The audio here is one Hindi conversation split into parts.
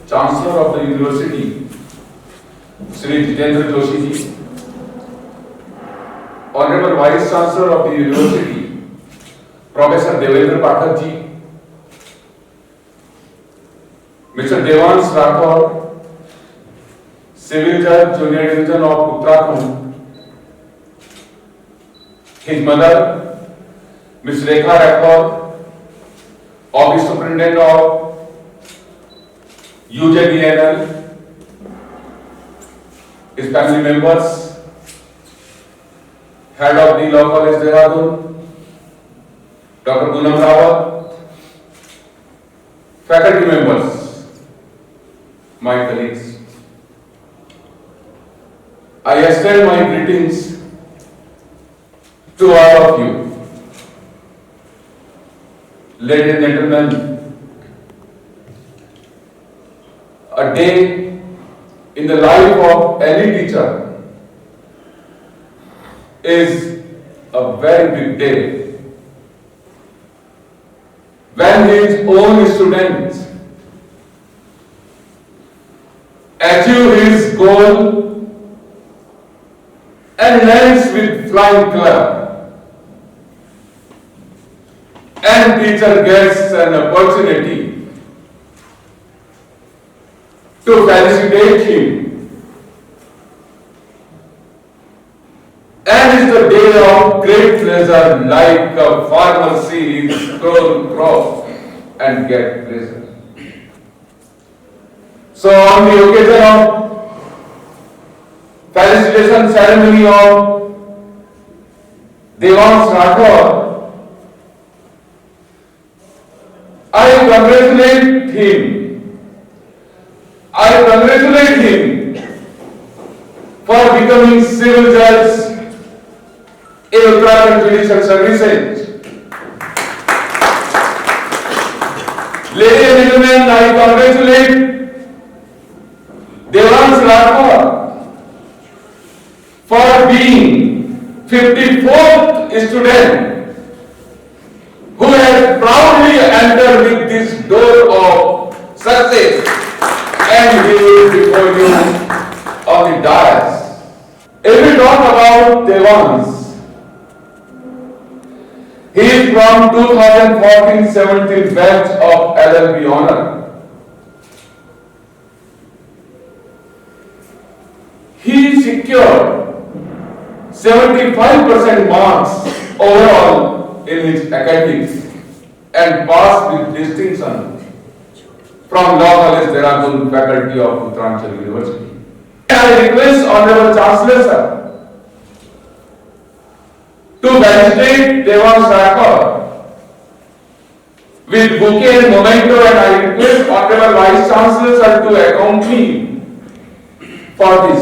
Chancellor of the University, Shri Jitendra Joshi ji, Honorable Vice Chancellor of the University, Professor Devendra Pathak ji, Mr. Devans Rathod, Civil Judge, Junior Division of Uttarakhand, his mother, Ms. Rekha Rathod, Office Superintendent of UJDNL, his family members, Head of the Law College Dehradun, Dr. Poonam Rawat, faculty members, my colleagues. I extend my greetings to all of you. Ladies and gentlemen, a day in the life of any teacher is a very big day. When his own students achieve his goal and lands with flying color, and teacher gets an opportunity to felicitate him, and it's a day of great pleasure, like a farmer sees his grown crop and get pleasure. So on the occasion of felicitation ceremony of Devans Rathod, I congratulate him. I congratulate him for becoming civil judge in Uttarakhand Judicial Services. Ladies and gentlemen, I congratulate Devans Rathod for being 54th student who has proudly entered with this door of success, and he is before you on the dais. If we talk about Devans, he is from 2014-17 batch of LLB honor. He secured 75% marks overall in his academics and passed with distinction from Law College Dehradun faculty of Uttaranchal University. I request Honorable Chancellor Sir to felicitate Devans Rathod with bouquet and memento, and I request Honorable Vice Chancellor Sir to accompany for this.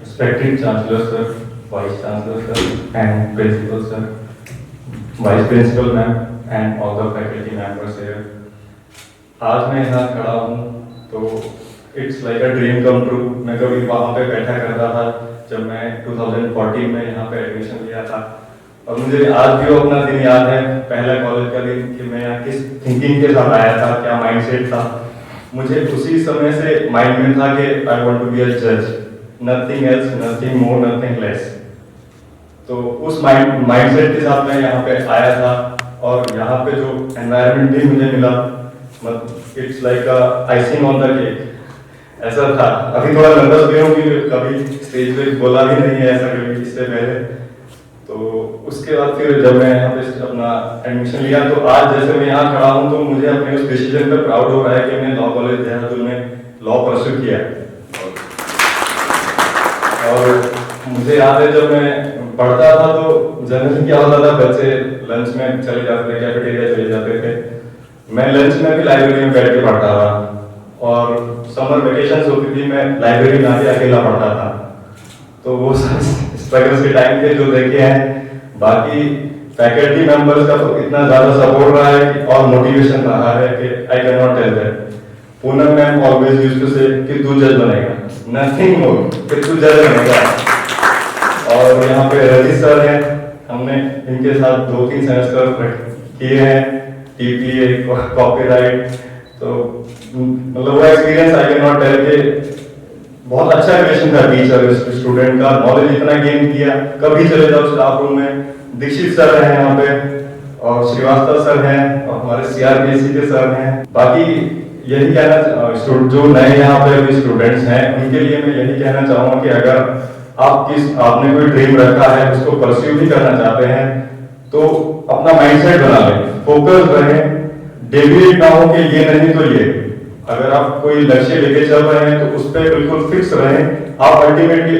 Respected Chancellor Sir, Vice Chancellor Sir, and Principal Sir, Vice Principal Ma'am, and all the faculty members here. आज मैं यहाँ खड़ा हूँ तो it's like a dream come true. मैं कभी वहाँ पे बैठा करता था जब मैं 2014 में यहाँ पे एडमिशन लिया था, और मुझे आज भी वो अपना दिन याद है, पहला कॉलेज का दिन, कि मैं यहाँ किस थिंकिंग के साथ आया था, क्या माइंडसेट था. मुझे उसी समय से माइंड में था कि I want to be a जज, nothing else, nothing more, nothing less. तो उस माइंडसेट के साथ मैं यहाँ पे आया था, और यहाँ पे जो एनवायरनमेंट भी मुझे मिला, it's like icing on the cake ऐसा था. अभी थोड़ा नर्वस भी हूँ कि कभी स्टेज पे बोला भी नहीं है ऐसा कभी इससे पहले. तो उसके बाद फिर जब मैं यहाँ पे अपना एडमिशन लिया, तो आज जैसे मैं यहाँ खड़ा हूँ तो मुझे अपने उस डिसीजन पे प्राउड हो रहा है कि मैंने लॉ कॉलेज देहरादून में लॉ परस्यू किया. और मुझे याद है जब मैं पढ़ता था तो जनरली क्या होता था, बच्चे लंच में चले जाते थे, कैफेटेरिया चले जाते थे. मैं लंच में भी लाइब्रेरी में बैठ के पढ़ता था, और समर वेकेशंस होती थी, मैं लाइब्रेरी में आके अकेला पढ़ता था. तो वो स्ट्रगल्स के टाइम पे जो देखे हैं. बाकी फैकल्टी मेंबर्स का तो इतना ज्यादा सपोर्ट रहा है और मोटिवेशन रहा है कि I can not tell that. Poonam ma'am always used to say कि तू जज बनेगा, नथिंग मोर, कि तू जज बनेगा। और यहाँ पे रवि सर हैं, हमने इनके साथ 2-3 सेमेस्टर किए हैं, टीपीए, कॉपीराइट, तो मतलब वो experience I can not tell के बहुत अच्छा रिलेशन था टीचर स्टूडेंट का, नॉलेज इतना गेन किया। कभी चले जाओ स्टाफ रूम में, दीक्षित सर हैं यहाँ पे और श्रीवास्तव सर हैं और हमारे सीआरपीसी के सर हैं। बाकी यही कहना, जो नए यहाँ पे अभी स्टूडेंट्स हैं उनके लिए मैं यही कहना चाहूँगा कि अगर आपने कोई ड्रीम रखा है, उसको परस्यू भी करना चाहते हैं, तो अपना माइंडसेट बना लें, फोकस रहें, डेविएट ना हो कि ये नहीं तो ये। अगर आप कोई लक्ष्य लेके चल रहे हैं तो उस पर बिल्कुल फिक्स रहें, आप अल्टीमेटली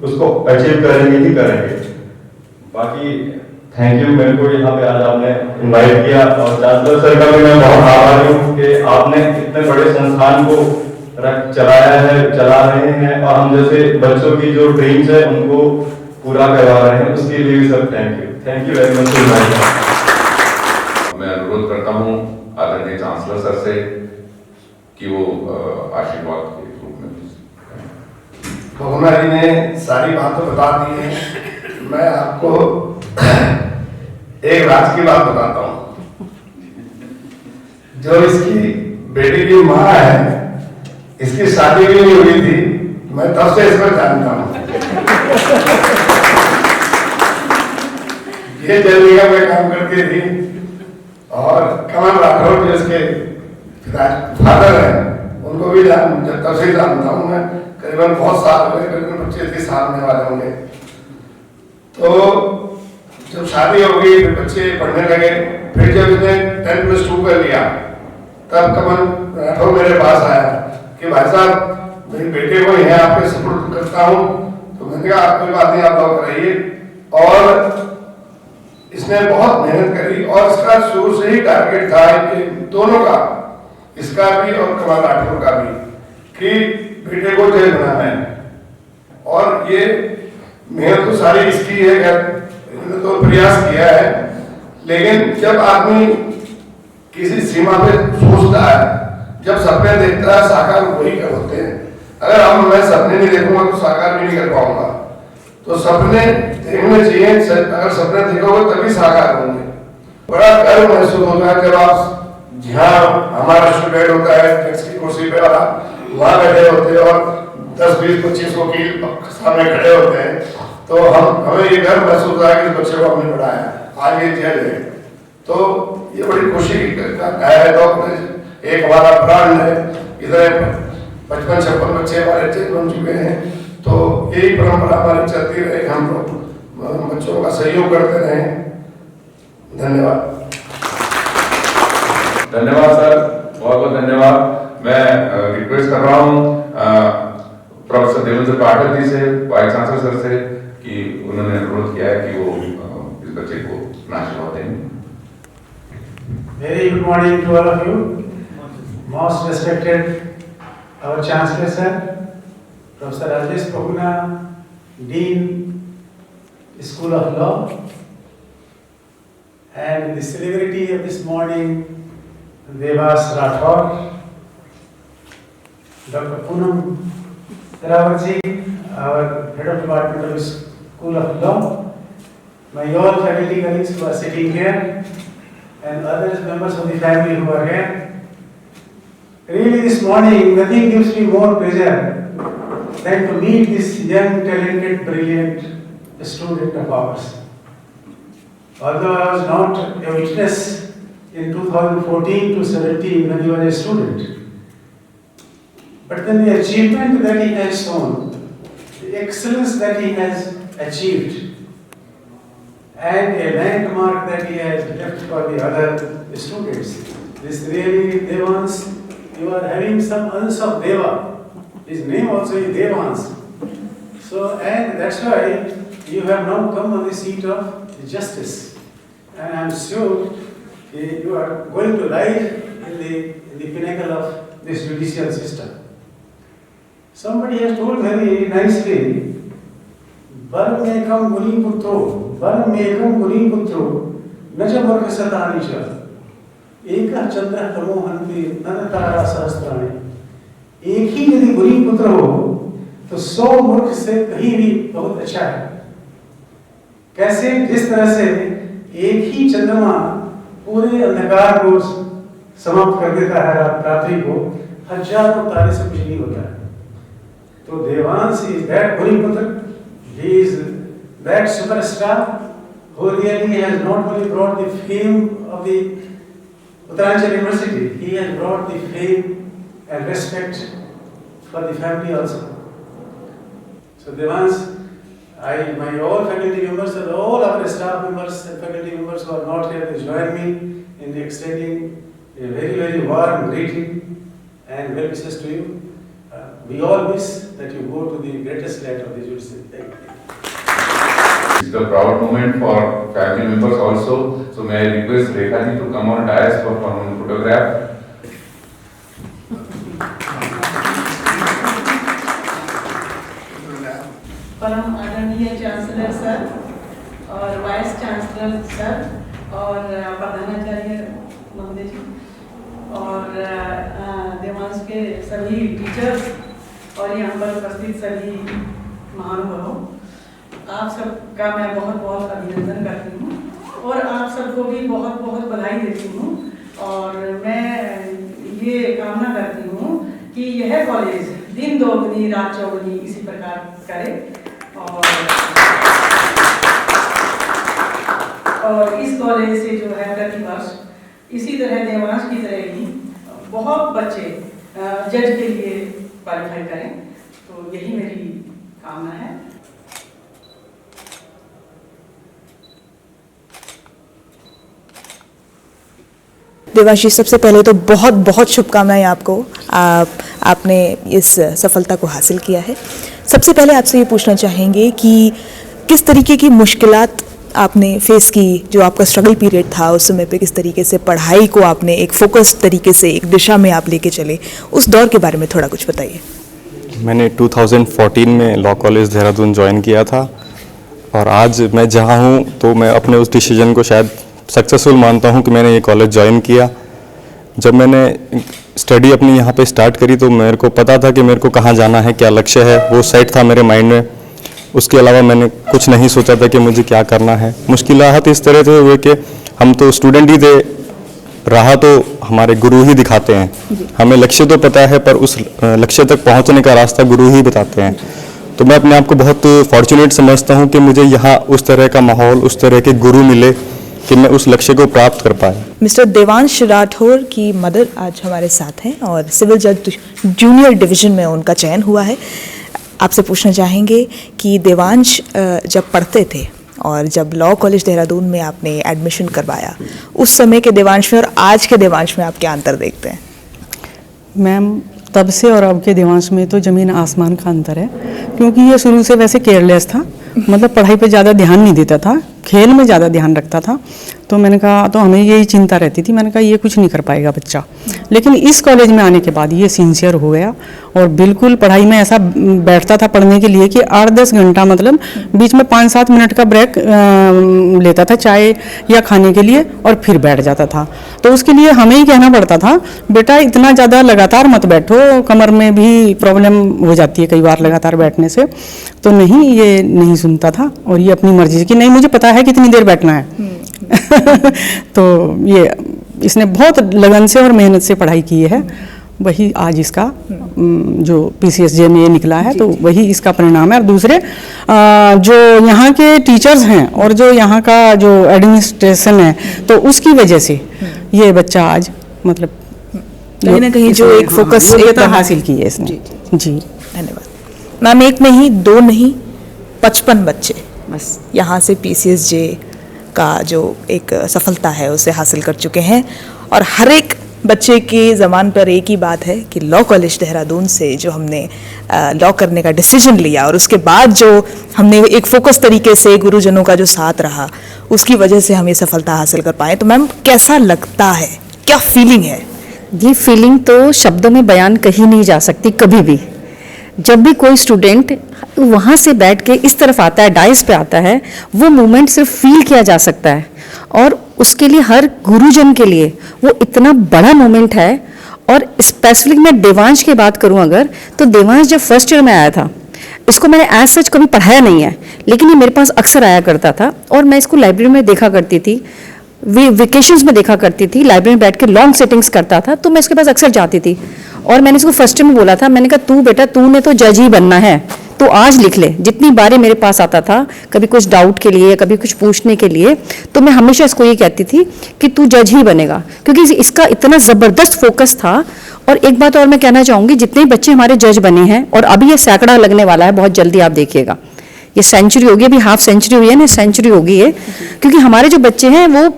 उसको अचीव करेंगे ही करेंगे। बाकी थैंक यू, मेरे को यहाँ पे आज आपने इनवाइट किया और चांसलर सर का भी मैं बहुत आभारी हूँ कि आपने इतने बड़े संस्थान को चलाया है, चला रहे हैं और हम जैसे बच्चों की जो ड्रीम्स है उनको पूरा करवा रहे हैं, उसके लिए भी sir thank you very much. मैं अनुरोध करता हूँ आदरणीय चांसलर सर से कि वो आशीर्वाद के रूप में। भगुना जी ने सारी बातें बता दी हैं, मैं आपको एक राज की बात बताता हूँ। जो इसकी बेटी की माँ है, इसकी शादी भी नहीं हुई थी, मैं तब से इसको जानता हूँ। ये जल्दी का मैं काम करती थी और कमल राठौर जो इसके फादर है उनको भी तब से जानता हूँ मैं, करीबन बहुत साल हो गए, करीबन 25-30 साल होने वाले होंगे। तो जब शादी हो गई, फिर बच्चे पढ़ने लगे, फिर जब इसने 10+2 कर लिया, तब कमल राठौर मेरे पास आया कि भाई साहब मेरे बेटे को यहाँ आपके सपोर्ट करता हूँ। तो मैंने कहा आप कोई बात नहीं, आप लोग कराइए। और इसने बहुत मेहनत करी और इसका शुरू से ही टारगेट था कि दोनों का, इसका भी और कमल राठौर का भी, कि बेटे को जज बनाना है। और ये मेहनत तो सारी इसकी है, इन्होंने तो प्रयास किया है, लेकिन जब आदमी किसी सीमा पे सोचता है, जब सपने देखता है, साकार वही कर होते हैं। अगर हम मैं सपने नहीं देखूंगा तो साकार भी नहीं कर पाऊंगा। तो सपने देखने चाहिए, अगर सपने देखोगे तभी साकार होंगे। बड़ा गर्व महसूस होता है जब आप जहाँ हमारा स्टूडेंट होता है टैक्स की कुर्सी पे और आप वहाँ बैठे होते हैं और 10-20-25 वकील सामने खड़े होते हैं, तो हमें ये गर्व महसूस होता है कि इस बच्चे को हमने पढ़ाया, आज ये जज है। तो ये बड़ी खुशी का है। तो एक हमारा ब्रांड है, इधर 55-56 बच्चे हमारे जज बन चुके हैं। तो यही परंपरा हमारी चलती रहे, हम लोग बच्चों का सहयोग करते रहे। धन्यवाद। धन्यवाद सर, बहुत बहुत धन्यवाद। मैं रिक्वेस्ट कर रहा हूँ प्रोफेसर देवेंद्र पाठक जी से, वाइस चांसलर सर से, कि उन्होंने अनुरोध किया है कि वो इस बच्चे को आशीर्वाद देंगे। Very good morning to all of you. Most respected our Chancellor Sir, Professor Rajesh Poguna, Dean, School of Law, and the celebrity of this morning, Devas Rathore, Dr. Poonam Rawatji, our Head of Department of School of Law, my all faculty colleagues who are sitting here, and other members of the family who are here. Really this morning, nothing gives me more pleasure than to meet this young, talented, brilliant student of ours. Although I was not a witness in 2014 to 17 when he was a student, but then the achievement that he has shown, the excellence that he has achieved, and a landmark that he has left for the other students. This really, Devans, you are having some ounce of Deva. His name also is Devans. So, and that's why you have now come on the seat of justice. And I am sure you are going to rise in the pinnacle of this judicial system. Somebody has told very nicely, Varmekam Guni Putro, न च मूर्ख सतानीश। एक चंद्र तमोहन्ति ननतारा सहस्त्राणि। एक ही यदि गुरी पुत्र हो तो 100 मूर्ख से कहीं भी बहुत अच्छा है। कैसे? जिस तरह से एक ही चंद्रमा पूरे अंधकार को समाप्त कर देता है रात्रि को, हजारों तारे से कुछ नहीं होता है। तो देवांश इज दैट गुरी पुत्र, he is that superstar who really has not only brought the fame of the Uttaranchal University, he has brought the fame and respect for the family also. So Devansh, my all faculty members and all our staff members and faculty members who are not here, they join me in extending a very, very warm greeting and well wishes to you. We all wish that you go to the greatest light of the university. Thank you. It's a proud moment for family members also. So may I request Rekha ji to come on dais for one photograph. परम आदरणीय चांसलर सर और वाइस चांसलर सर और प्रधानाचार्य महोदय जी और देवांश के सभी टीचर्स और यहाँ पर उपस्थित सभी महानुभावों, आप सबका मैं बहुत बहुत अभिनंदन करती हूँ और आप सबको भी बहुत बहुत बधाई देती हूँ। और मैं ये कामना करती हूँ कि यह कॉलेज दिन दोगुनी रात चौगुनी इसी प्रकार करे और इस कॉलेज से जो है प्रतिवर्ष इसी तरह देवांश की तरह ही बहुत बच्चे जज के लिए क्वालिफाई करें। तो यही मेरी कामना है। देवांशी, सबसे पहले तो बहुत बहुत शुभकामनाएं आपको, आपने इस सफलता को हासिल किया है। सबसे पहले आपसे ये पूछना चाहेंगे कि किस तरीके की मुश्किलात आपने फेस की, जो आपका स्ट्रगल पीरियड था उस समय पे किस तरीके से पढ़ाई को आपने एक फोकस तरीके से एक दिशा में आप लेके चले, उस दौर के बारे में थोड़ा कुछ बताइए। मैंने 2014 में लॉ कॉलेज देहरादून ज्वाइन किया था और आज मैं जहाँ हूँ तो मैं अपने उस डिसीजन को शायद सक्सेसफुल मानता हूँ कि मैंने ये कॉलेज ज्वाइन किया। जब मैंने स्टडी अपनी यहाँ पे स्टार्ट करी तो मेरे को पता था कि मेरे को कहाँ जाना है, क्या लक्ष्य है, वो सेट था मेरे माइंड में। उसके अलावा मैंने कुछ नहीं सोचा था कि मुझे क्या करना है। मुश्किलात इस तरह से हुए कि हम तो स्टूडेंट ही थे, राह तो हमारे गुरु ही दिखाते हैं। हमें लक्ष्य तो पता है पर उस लक्ष्य तक पहुँचने का रास्ता गुरु ही बताते हैं। तो मैं अपने आप को बहुत फॉर्चुनेट समझता हूँ कि मुझे यहाँ उस तरह का माहौल, उस तरह के गुरु मिले कि मैं उस लक्ष्य को प्राप्त कर पाए। मिस्टर देवांश राठौर की मदर आज हमारे साथ हैं और सिविल जज जूनियर डिवीजन में उनका चयन हुआ है। आपसे पूछना चाहेंगे कि देवांश जब पढ़ते थे और जब लॉ कॉलेज देहरादून में आपने एडमिशन करवाया, उस समय के देवांश में और आज के देवांश में आप क्या अंतर देखते हैं? मैम, तब से और अब के देवांश में तो ज़मीन आसमान का अंतर है, क्योंकि ये शुरू से वैसे केयरलेस था, मतलब पढ़ाई पे ज़्यादा ध्यान नहीं देता था, खेल में ज़्यादा ध्यान रखता था। तो मैंने कहा, तो हमें यही चिंता रहती थी, मैंने कहा ये कुछ नहीं कर पाएगा बच्चा। लेकिन इस कॉलेज में आने के बाद ये सिंसियर हो गया और बिल्कुल पढ़ाई में ऐसा बैठता था पढ़ने के लिए कि 8-10 घंटा, मतलब बीच में 5-7 मिनट का ब्रेक लेता था चाय या खाने के लिए और फिर बैठ जाता था। तो उसके लिए हमें ही कहना पड़ता था, बेटा इतना ज़्यादा लगातार मत बैठो, कमर में भी प्रॉब्लम हो जाती है कई बार लगातार बैठने से। तो नहीं, ये नहीं सुनता था और ये अपनी मर्जी से कि नहीं मुझे पता है कितनी देर बैठना है। तो ये इसने बहुत लगन से और मेहनत से पढ़ाई की है, वही आज इसका जो PCSJ में ये निकला है, तो वही इसका परिणाम है। और दूसरे जो यहाँ के टीचर्स हैं और जो यहाँ का जो एडमिनिस्ट्रेशन है, तो उसकी वजह से ये बच्चा आज मतलब कहीं ना कहीं जो एक फोकस हासिल की है इसने। जी धन्यवाद मैम। एक नहीं, दो नहीं, 55 बच्चे बस यहाँ से PCSJ का जो एक सफलता है उसे हासिल कर चुके हैं। और हर एक बच्चे की ज़बान पर एक ही बात है कि लॉ कॉलेज देहरादून से जो हमने लॉ करने का डिसीजन लिया और उसके बाद जो हमने एक फोकस तरीके से गुरुजनों का जो साथ रहा, उसकी वजह से हम ये सफलता हासिल कर पाए। तो मैम कैसा लगता है, क्या फीलिंग है? ये फीलिंग तो शब्दों में बयान कही नहीं जा सकती कभी भी। जब भी कोई स्टूडेंट वहाँ से बैठ के इस तरफ आता है, डाइस पे आता है, वो मोमेंट सिर्फ फील किया जा सकता है और उसके लिए, हर गुरुजन के लिए वो इतना बड़ा मोमेंट है। और स्पेसिफिक मैं देवांश की बात करूं अगर, तो देवांश जब फर्स्ट ईयर में आया था, इसको मैंने एज सच कभी पढ़ाया नहीं है, लेकिन ये मेरे पास अक्सर आया करता था और मैं इसको लाइब्रेरी में देखा करती थी, वेकेशंस में देखा करती थी, लाइब्रेरी में बैठ के लॉन्ग सेटिंग्स करता था, तो मैं इसके पास अक्सर जाती थी। और मैंने इसको फर्स्ट टाइम में बोला था, मैंने कहा तू बेटा, तूने तो जज ही बनना है, तो आज लिख ले। जितनी बारी मेरे पास आता था, कभी कुछ डाउट के लिए, कभी कुछ पूछने के लिए, तो मैं हमेशा इसको ये कहती थी कि तू जज ही बनेगा, क्योंकि इसका इतना ज़बरदस्त फोकस था। और एक बात और मैं कहना चाहूँगी, जितने बच्चे हमारे जज बने हैं, और अभी ये सैकड़ा लगने वाला है बहुत जल्दी, आप देखिएगा, ये सेंचुरी होगी, अभी हाफ सेंचुरी हुई है ना, सेंचुरी होगी ये, क्योंकि हमारे जो बच्चे हैं वो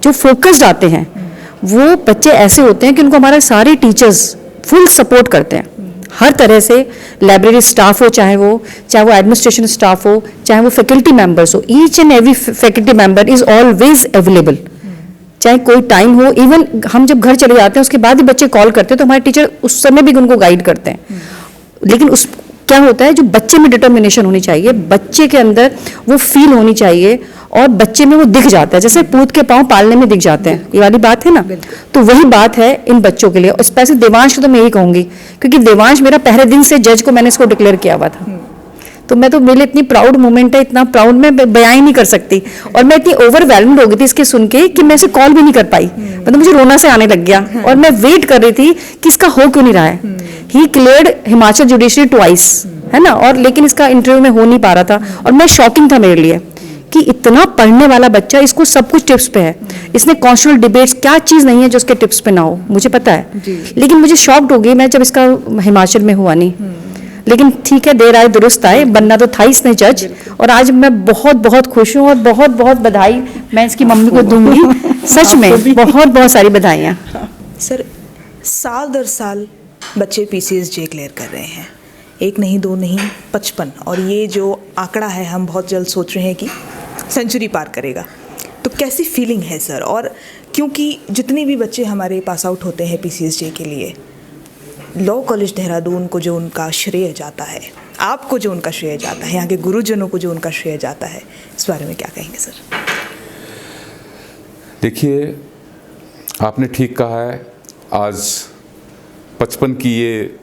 जो फोकस्ड आते हैं, वो बच्चे ऐसे होते हैं कि उनको हमारे सारे टीचर्स फुल सपोर्ट करते हैं हर तरह से। लाइब्रेरी स्टाफ हो, चाहे वो एडमिनिस्ट्रेशन स्टाफ हो, चाहे वो फैकल्टी मेंबर्स हो, each and every faculty member is always available, चाहे कोई टाइम हो। इवन हम जब घर चले जाते हैं उसके बाद ही बच्चे कॉल करते हैं, तो हमारे टीचर उस समय भी उनको गाइड करते हैं। लेकिन उस क्या होता है, जो बच्चे में डिटर्मिनेशन होनी चाहिए, बच्चे के अंदर वो फील होनी चाहिए, और बच्चे में वो दिख जाता है, जैसे पूत के पांव पालने में दिख जाते हैं, ये वाली बात है ना। तो वही बात है इन बच्चों के लिए। और स्पेशली देवांश को तो मैं यही कहूंगी, क्योंकि देवांश मेरा पहले दिन से जज को मैंने इसको डिक्लेयर किया हुआ था, तो मैं तो, मेरे लिए इतनी प्राउड मोमेंट है, इतना प्राउड मैं बयां ही नहीं कर सकती। और मैं इतनी ओवरवेलम्ड हो गई थी इसके सुन के कि मैं इसे कॉल भी नहीं कर पाई, मतलब मुझे रोना से आने लग गया। और मैं वेट कर रही थी कि इसका हो क्यों नहीं रहा है। ही क्लियर्ड हिमाचल जुडिशरी ट्वाइस, है ना, और लेकिन इसका इंटरव्यू में हो नहीं पा रहा था। और मैं शॉकिंग था मेरे लिए कि इतना पढ़ने वाला बच्चा, इसको सब कुछ टिप्स पे है, इसने कॉन्स्टिट्यूशनल डिबेट्स, क्या चीज़ नहीं है जो उसके टिप्स पे ना हो, मुझे पता है। लेकिन मुझे शॉक्ड हो गई मैं जब इसका हिमाचल में हुआ नहीं। लेकिन ठीक है, देर आए दुरुस्त आए, बनना तो था इसने जज। और आज मैं बहुत बहुत खुश हूँ, और बहुत बहुत बधाई मैं इसकी मम्मी को दूंगी, सच में बहुत बहुत सारी बधाइयाँ। सर, साल दर साल बच्चे PCSJ क्लियर कर रहे हैं, एक नहीं, दो नहीं, 55। और ये जो आंकड़ा है, हम बहुत जल्द सोच रहे हैं कि सेंचुरी पार करेगा। तो कैसी फीलिंग है सर? और क्योंकि जितने भी बच्चे हमारे पास आउट होते हैं PCSJ के लिए, लॉ कॉलेज देहरादून को जो उनका श्रेय जाता है, आपको जो उनका श्रेय जाता है, यहाँ के गुरुजनों को जो उनका श्रेय जाता है, इस बारे में क्या कहेंगे सर? देखिए, आपने ठीक कहा है, आज 55 की ये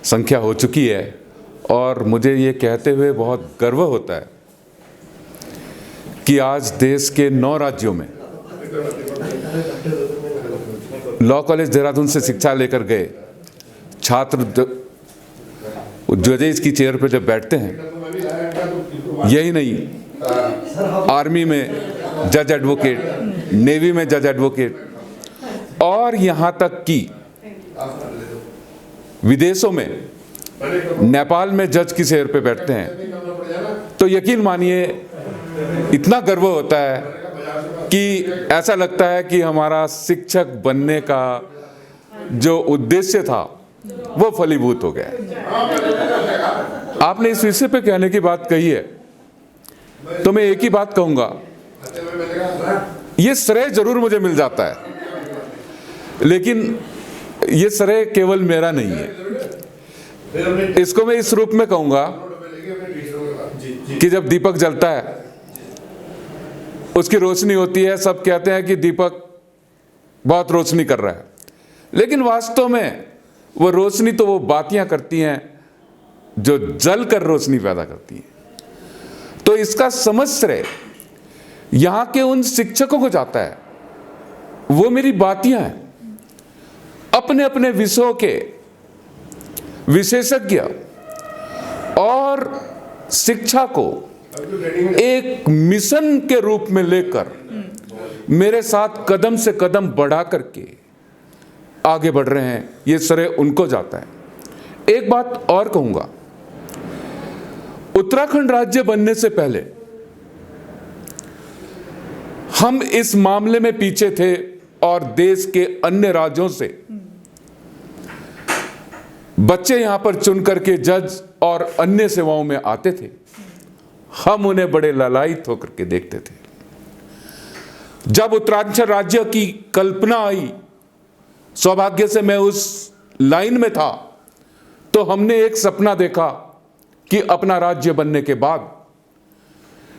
संख्या हो चुकी है, और मुझे ये कहते हुए बहुत गर्व होता है कि आज देश के 9 राज्यों में लॉ कॉलेज देहरादून से शिक्षा लेकर गए छात्र जजेस की चेयर पर जब बैठते हैं, यही नहीं, आर्मी में जज एडवोकेट, नेवी में जज एडवोकेट, और यहाँ तक कि विदेशों में, नेपाल में जज की चेयर पे बैठते हैं, तो यकीन मानिए इतना गर्व होता है कि ऐसा लगता है कि हमारा शिक्षक बनने का जो उद्देश्य था वो फलीभूत हो गया। आपने इस विषय पे कहने की बात कही है, तो मैं एक ही बात कहूंगा, ये श्रेय जरूर मुझे मिल जाता है, लेकिन ये श्रेय केवल मेरा नहीं है। इसको मैं इस रूप में कहूंगा कि जब दीपक जलता है, उसकी रोशनी होती है, सब कहते हैं कि दीपक बहुत रोशनी कर रहा है, लेकिन वास्तव में वो रोशनी तो वो बातियां करती हैं जो जल कर रोशनी पैदा करती हैं। तो इसका समझ श्रेय यहां के उन शिक्षकों को जाता है, वो मेरी बातियां हैं, अपने अपने विषयों के विशेषज्ञ और शिक्षा को एक मिशन के रूप में लेकर मेरे साथ कदम से कदम बढ़ा करके आगे बढ़ रहे हैं, ये श्रेय उनको जाता है। एक बात और कहूंगा, उत्तराखंड राज्य बनने से पहले हम इस मामले में पीछे थे, और देश के अन्य राज्यों से बच्चे यहां पर चुन करके जज और अन्य सेवाओं में आते थे, हम उन्हें बड़े लालायित होकर के देखते थे। जब उत्तरांचल राज्य की कल्पना आई, सौभाग्य से मैं उस लाइन में था, तो हमने एक सपना देखा कि अपना राज्य बनने के बाद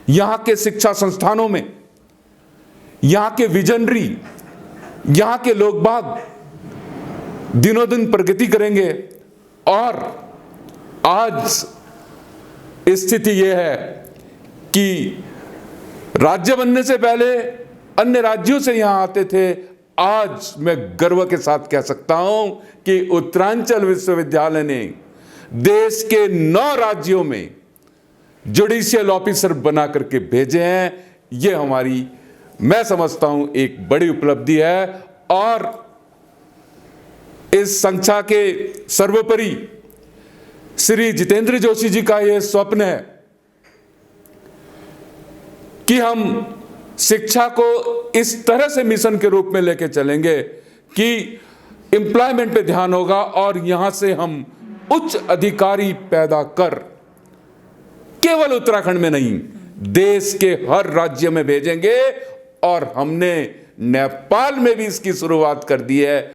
यहां के शिक्षा संस्थानों में यहाँ के विजनरी, यहाँ के लोग बाग दिनों दिन प्रगति करेंगे। और आज स्थिति यह है कि राज्य बनने से पहले अन्य राज्यों से यहाँ आते थे। आज मैं गर्व के साथ कह सकता हूं कि उत्तरांचल विश्वविद्यालय ने देश के 9 राज्यों में जुडिशियल ऑफिसर बना करके भेजे हैं। ये हमारी, मैं समझता हूं, एक बड़ी उपलब्धि है। और इस संख्या के सर्वोपरि श्री जितेंद्र जोशी जी का यह स्वप्न है कि हम शिक्षा को इस तरह से मिशन के रूप में लेके चलेंगे कि एम्प्लॉयमेंट पे ध्यान होगा और यहां से हम उच्च अधिकारी पैदा कर केवल उत्तराखंड में नहीं, देश के हर राज्य में भेजेंगे। और हमने नेपाल में भी इसकी शुरुआत कर दी है।